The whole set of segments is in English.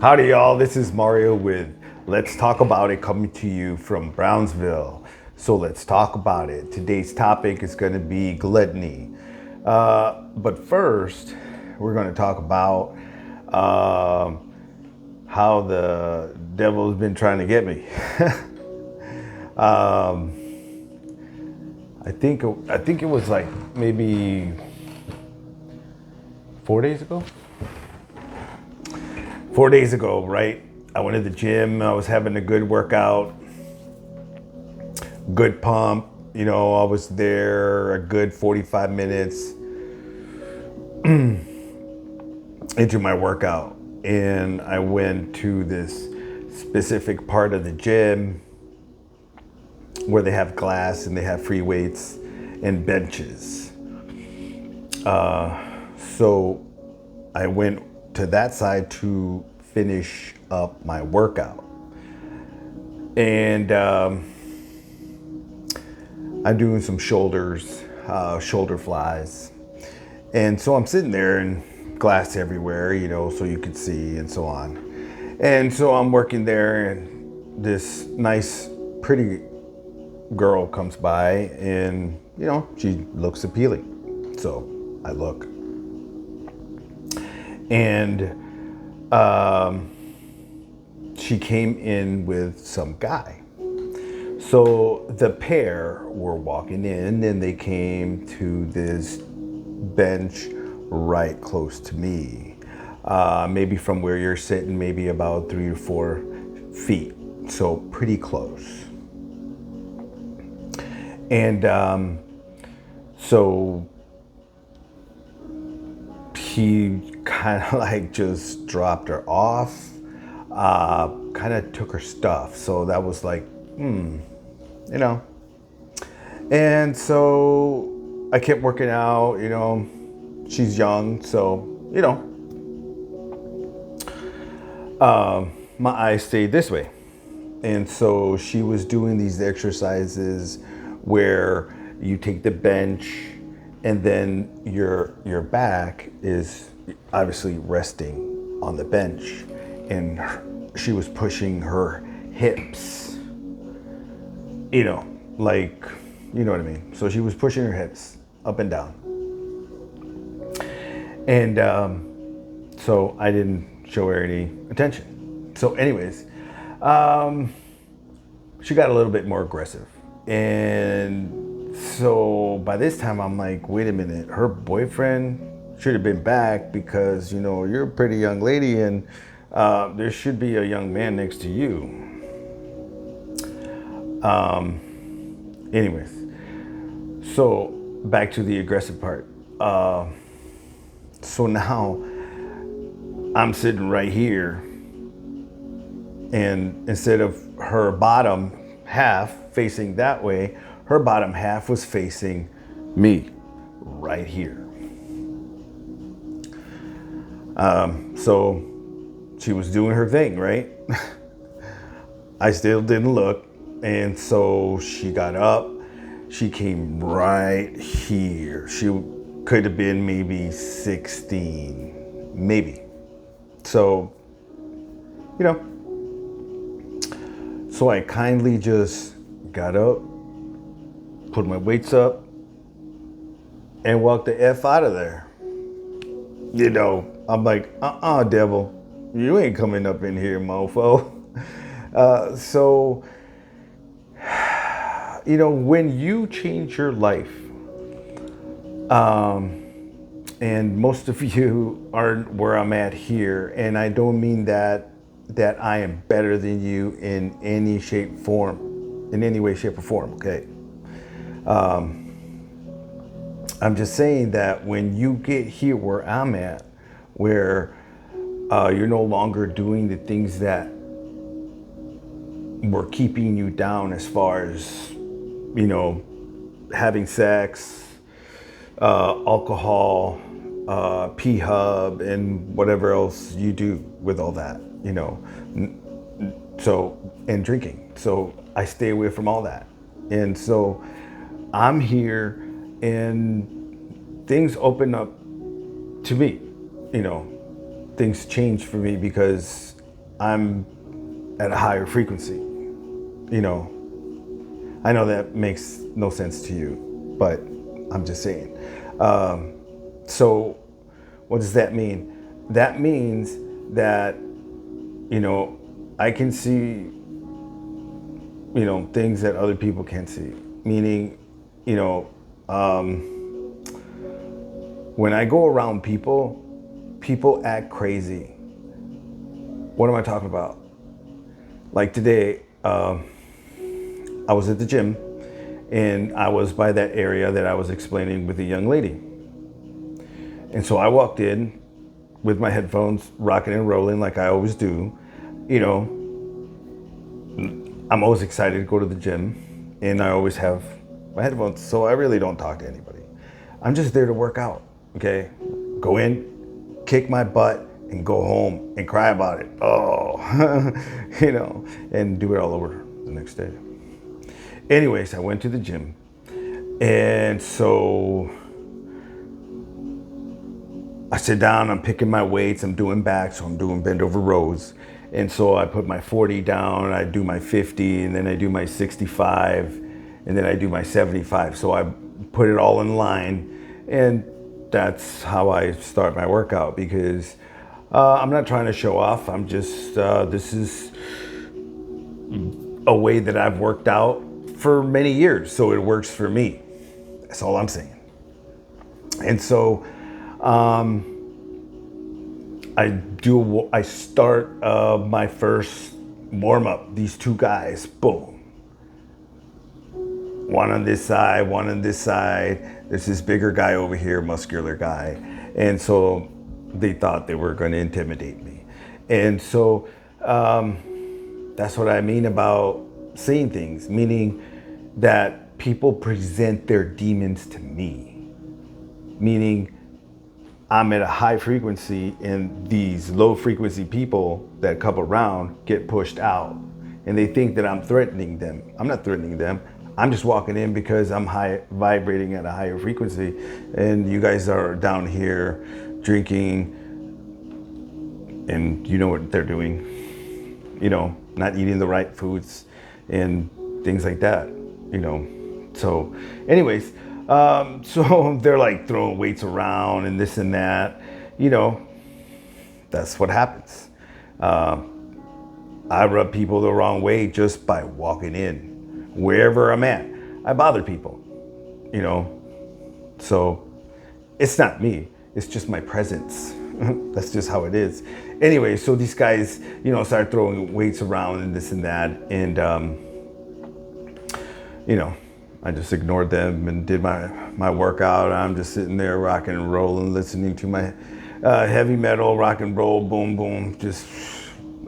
Howdy, y'all. This is Mario with Let's Talk About It, coming to you from Brownsville. So let's talk about it. Today's topic is going to be gluttony. But first, we're going to talk about how the devil's been trying to get me. I think it was like maybe 4 days ago. 4 days ago, right? I went to the gym. I was having a good workout, good pump. I was there a good 45 minutes into my workout. And I went to this specific part of the gym where they have glass and they have free weights and benches. So I went to that side to finish up my workout. And I'm doing some shoulder flies. And so I'm sitting there and glass everywhere, so you could see and so on. And so I'm working there, and this nice, pretty girl comes by, and, she looks appealing. So I look. And she came in with some guy. So the pair were walking in, and they came to this bench right close to me. Maybe from where you're sitting, maybe about 3 or 4 feet. So pretty close. And so he kind of like just dropped her off, kind of took her stuff. So that was like, And so I kept working out, she's young. So, my eyes stayed this way. And so she was doing these exercises where you take the bench, and then your back is obviously resting on the bench, and she was pushing her hips, like, you know what I mean? So she was pushing her hips up and down. And so I didn't show her any attention. So anyways, she got a little bit more aggressive. And so by this time, I'm like, wait a minute, her boyfriend should have been back, because, you're a pretty young lady, and there should be a young man next to you. Anyways, so back to the aggressive part. So now I'm sitting right here, and instead of her bottom half facing that way, her bottom half was facing me right here. So she was doing her thing, right? I still didn't look. And so she got up, she came right here. She could have been maybe 16, maybe. So, so I kindly just got up, put my weights up, and walked the F out of there. I'm like, devil, you ain't coming up in here, mofo. So, when you change your life, and most of you aren't where I'm at here, and I don't mean that I am better than you in any shape, form, in any way, shape, or form, okay? I'm just saying that when you get here where I'm at, where you're no longer doing the things that were keeping you down, as far as, having sex, alcohol, P-hub, and whatever else you do with all that, so, and drinking. So I stay away from all that. And so I'm here, and things open up to me, things change for me, because I'm at a higher frequency. You know, I know that makes no sense to you, but I'm just saying. So what does that mean? That means that, you know, I can see, you know, things that other people can't see. Meaning, you know, when I go around people, people act crazy. What am I talking about? Like today, I was at the gym and I was by that area that I was explaining with a young lady. And so I walked in with my headphones rocking and rolling like I always do. You know, I'm always excited to go to the gym and I always have my headphones, so I really don't talk to anybody. I'm just there to work out, okay? Go in, kick my butt, and go home and cry about it. Oh, you know, and do it all over the next day. Anyways, I went to the gym. And so I sit down, I'm picking my weights, I'm doing back, so I'm doing bend over rows. And so I put my 40 down, I do my 50, and then I do my 65, and then I do my 75. So I put it all in line, and that's how I start my workout because I'm not trying to show off. I'm just, this is a way that I've worked out for many years, so it works for me. That's all I'm saying. And so I start my first warm up. These two guys, boom. One on this side, one on this side. There's this bigger guy over here, muscular guy. And so they thought they were going to intimidate me. And so that's what I mean about seeing things, meaning that people present their demons to me, meaning I'm at a high frequency and these low frequency people that come around get pushed out and they think that I'm threatening them. I'm not threatening them. I'm just walking in because I'm high vibrating at a higher frequency and you guys are down here drinking and you know what they're doing, you know, not eating the right foods and things like that, you know. So anyways, so they're like throwing weights around and this and that, you know, that's what happens. I rub people the wrong way just by walking in wherever I'm at. I bother people, you know, so it's not me, it's just my presence. That's just how it is. Anyway, so these guys, you know, started throwing weights around and this and that. And, you know, I just ignored them and did my workout. I'm just sitting there rocking and rolling, listening to my heavy metal, rock and roll, boom, boom, just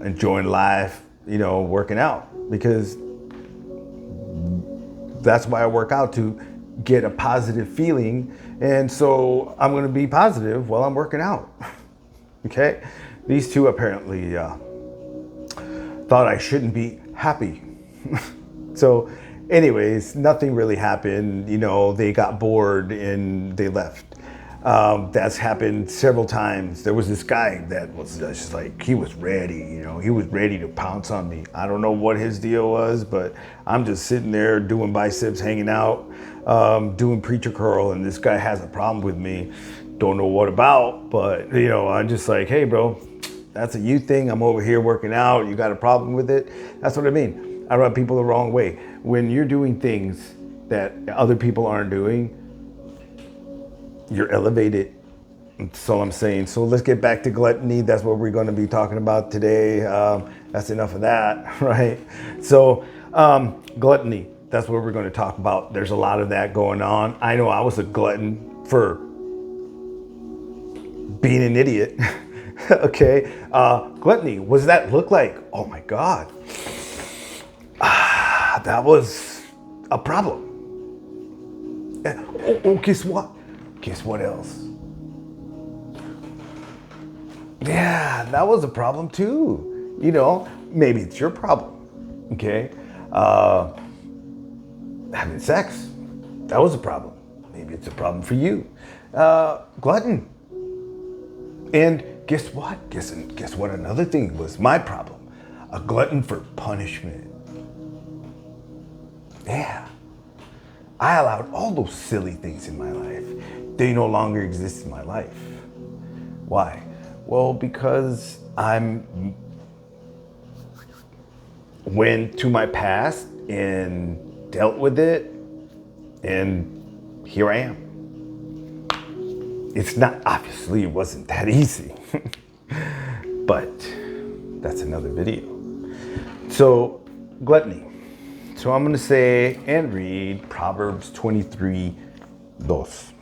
enjoying life, you know, working out. Because that's why I work out, to get a positive feeling. And so I'm going to be positive while I'm working out. Okay? These two apparently thought I shouldn't be happy. So anyways, nothing really happened. You know, they got bored and they left. That's happened several times. There was this guy that was just like, he was ready, you know, he was ready to pounce on me. I don't know what his deal was, but I'm just sitting there doing biceps, hanging out, doing preacher curl, and this guy has a problem with me. Don't know what about, but you know, I'm just like, hey bro, that's a you thing. I'm over here working out. You got a problem with it? That's what I mean. I rub people the wrong way. When you're doing things that other people aren't doing, you're elevated. That's all I'm saying. So let's get back to gluttony. That's what we're going to be talking about today. That's enough of that, right? So gluttony, that's what we're going to talk about. There's a lot of that going on. I know I was a glutton for being an idiot. Okay. Gluttony, what does that look like? Oh my God. That was a problem. Oh, guess what? Guess what else? Yeah, that was a problem too. You know, maybe it's your problem. Okay. Having sex, that was a problem. Maybe it's a problem for you. Glutton. And guess what? Guess what another thing was my problem? A glutton for punishment. Yeah. I allowed all those silly things in my life. They no longer exist in my life. Why? Well, because I'm went to my past and dealt with it, and here I am. It's not, obviously it wasn't that easy, but that's another video. So, gluttony. So I'm gonna say and read Proverbs 23:2.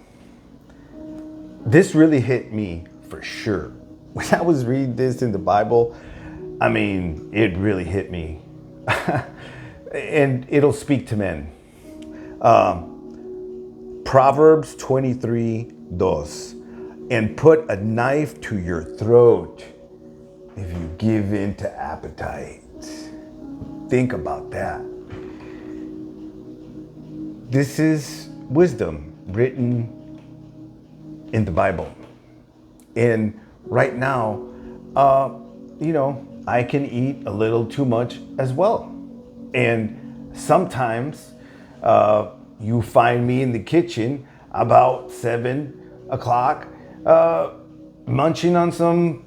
This really hit me for sure. When I was reading this in the Bible, I mean, it really hit me. And it'll speak to men. Proverbs 23:2. And put a knife to your throat if you give in to appetite. Think about that. This is wisdom written in the Bible. And right now, I can eat a little too much as well. And sometimes you find me in the kitchen about 7 o'clock munching on some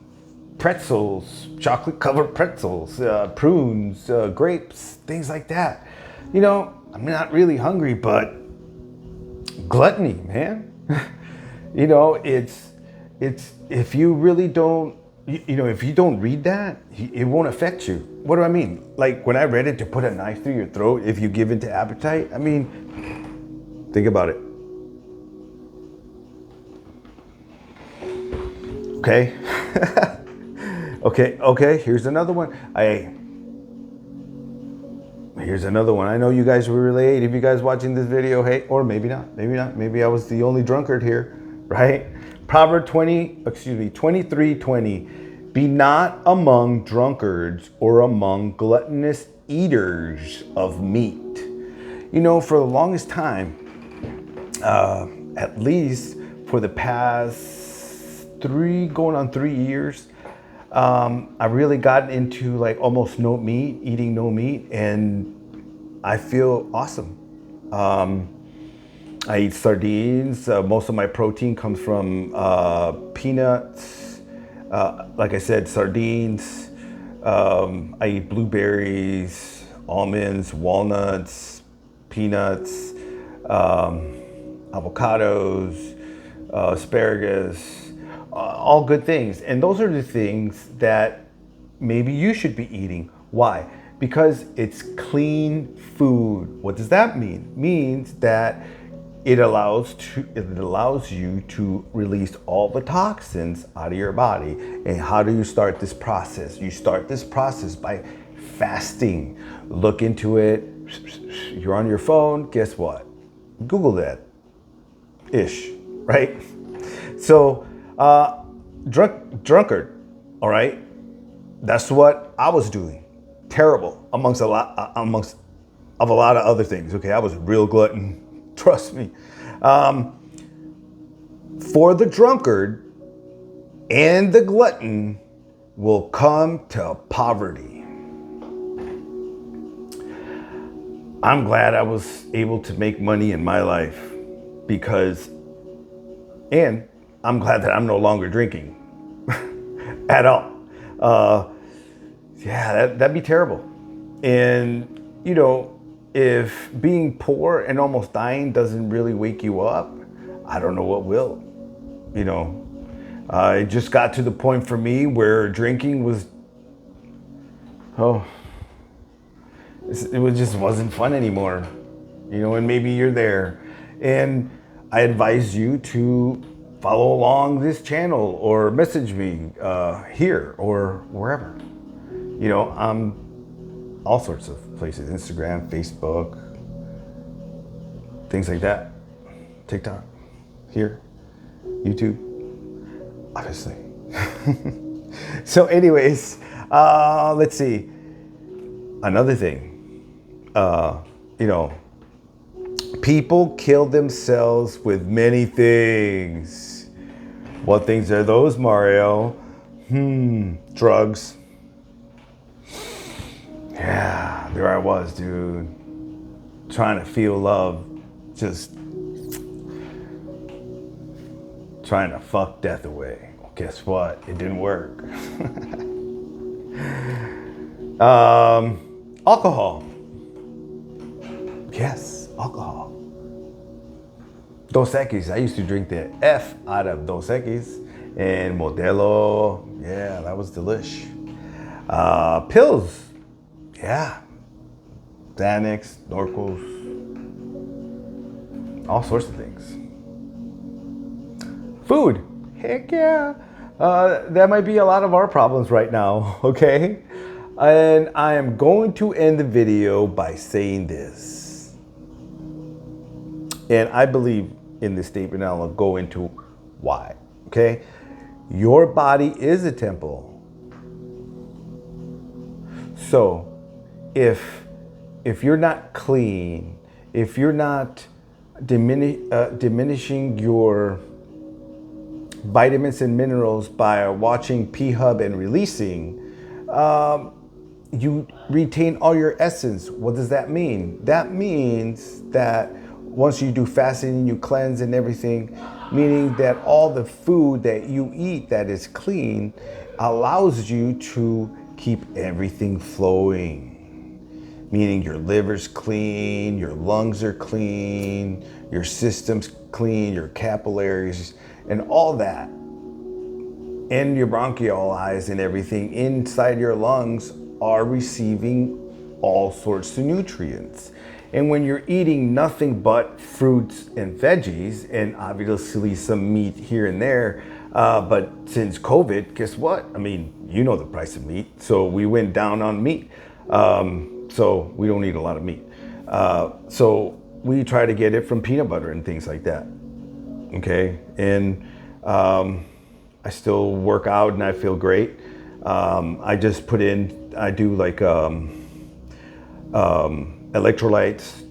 pretzels, chocolate covered pretzels, prunes, grapes, things like that. I'm not really hungry, but gluttony, man. It's if you really don't, if you don't read that, it won't affect you. What do I mean? Like when I read it, to put a knife through your throat if you give in to appetite. I mean, think about it. Okay. Okay. Here's another one. Here's another one. I know you guys will relate. If you guys watching this video, hey, or maybe not. Maybe I was the only drunkard here, right? Proverbs 23:20. Be not among drunkards or among gluttonous eaters of meat. For the longest time, at least for the past 3 years, I really got into like almost no meat, eating no meat, and I feel awesome. I eat sardines. Most of my protein comes from peanuts. Like I said, sardines. I eat blueberries, almonds, walnuts, peanuts, avocados, asparagus, all good things. And those are the things that maybe you should be eating. Why? Because it's clean food. What does that mean? It means that it allows you to release all the toxins out of your body. And how do you start this process? You start this process by fasting. Look into it. You're on your phone. Guess what? Google that. Right? So, drunkard. All right. That's what I was doing. Terrible amongst a lot of other things. Okay, I was a real glutton. Trust me. For the drunkard and the glutton will come to poverty. I'm glad I was able to make money in my life and I'm glad that I'm no longer drinking at all. That'd be terrible. And, if being poor and almost dying doesn't really wake you up, I don't know what will. It just got to the point for me where drinking was, it just wasn't fun anymore. And maybe you're there. And I advise you to follow along this channel or message me here or wherever. I'm all sorts of places, Instagram, Facebook, things like that, TikTok, here, YouTube, obviously. So anyways, let's see. Another thing, people kill themselves with many things. What things are those, Mario? Drugs. Yeah, there I was, dude. Trying to feel love. Just trying to fuck death away. Well, guess what? It didn't work. Alcohol. Yes, alcohol. Dos Equis. I used to drink the F out of Dos Equis and Modelo. Yeah, that was delish. Pills. Yeah. Xanax, Norcos. All sorts of things. Food. Heck yeah. That might be a lot of our problems right now, okay? And I am going to end the video by saying this. And I believe in this statement, and I'll go into why, okay? Your body is a temple. So if you're not clean, if you're not diminishing your vitamins and minerals by watching P-Hub and releasing, you retain all your essence. What does that mean? That means that once you do fasting and you cleanse and everything, meaning that all the food that you eat that is clean allows you to keep everything flowing. Meaning your liver's clean, your lungs are clean, your system's clean, your capillaries, and all that. And your bronchioles and everything inside your lungs are receiving all sorts of nutrients. And when you're eating nothing but fruits and veggies, and obviously some meat here and there, but since COVID, guess what? I mean, you know the price of meat, so we went down on meat. So we don't eat a lot of meat. So we try to get it from peanut butter and things like that. Okay, and I still work out and I feel great. I just I do like electrolytes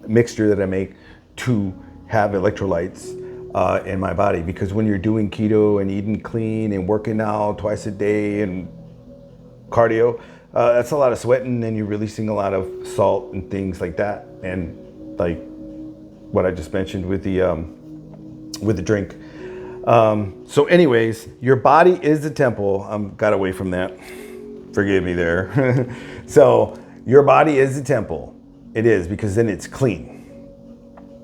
mixture that I make to have electrolytes in my body, because when you're doing keto and eating clean and working out twice a day and cardio, that's a lot of sweating, and you're releasing a lot of salt and things like that, and like what I just mentioned with the drink. So anyways, your body is the temple. Got away from that. Forgive me there. So your body is the temple. It is, because then it's clean.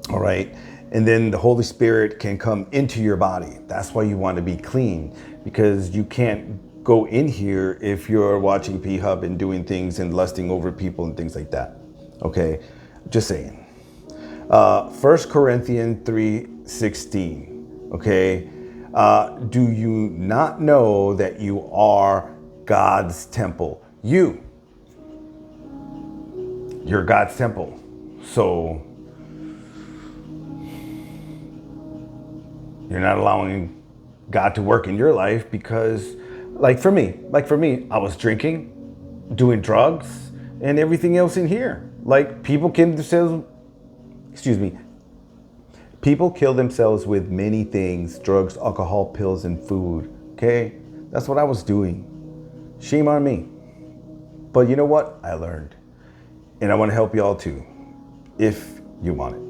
All right. And then the Holy Spirit can come into your body. That's why you want to be clean, because you can't go in here if you're watching P-Hub and doing things and lusting over people and things like that. Okay. Just saying. 1 Corinthians 3:16. Okay. Do you not know that you are God's temple? You're God's temple. So you're not allowing God to work in your life, because like for me, I was drinking, doing drugs, and everything else in here. Like people kill themselves with many things: drugs, alcohol, pills, and food. Okay? That's what I was doing. Shame on me. But you know what? I learned. And I want to help you all too, if you want it.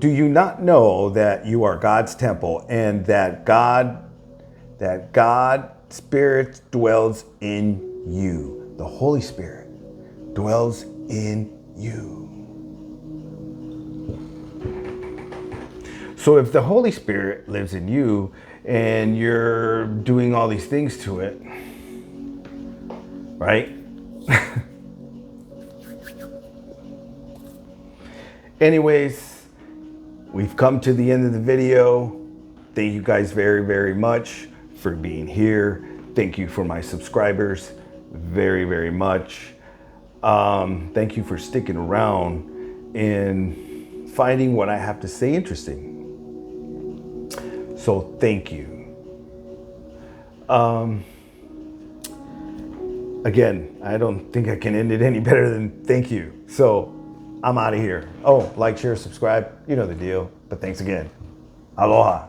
Do you not know that you are God's temple, and that God Spirit dwells in you? The Holy Spirit dwells in you. So if the Holy Spirit lives in you and you're doing all these things to it, right? Anyways, we've come to the end of the video. Thank you guys very, very much for being here. Thank you for my subscribers very, very much. Thank you for sticking around and finding what I have to say interesting. So thank you. Again, I don't think I can end it any better than thank you. So I'm out of here. Oh, like, share, subscribe. You know the deal. But thanks again. Aloha.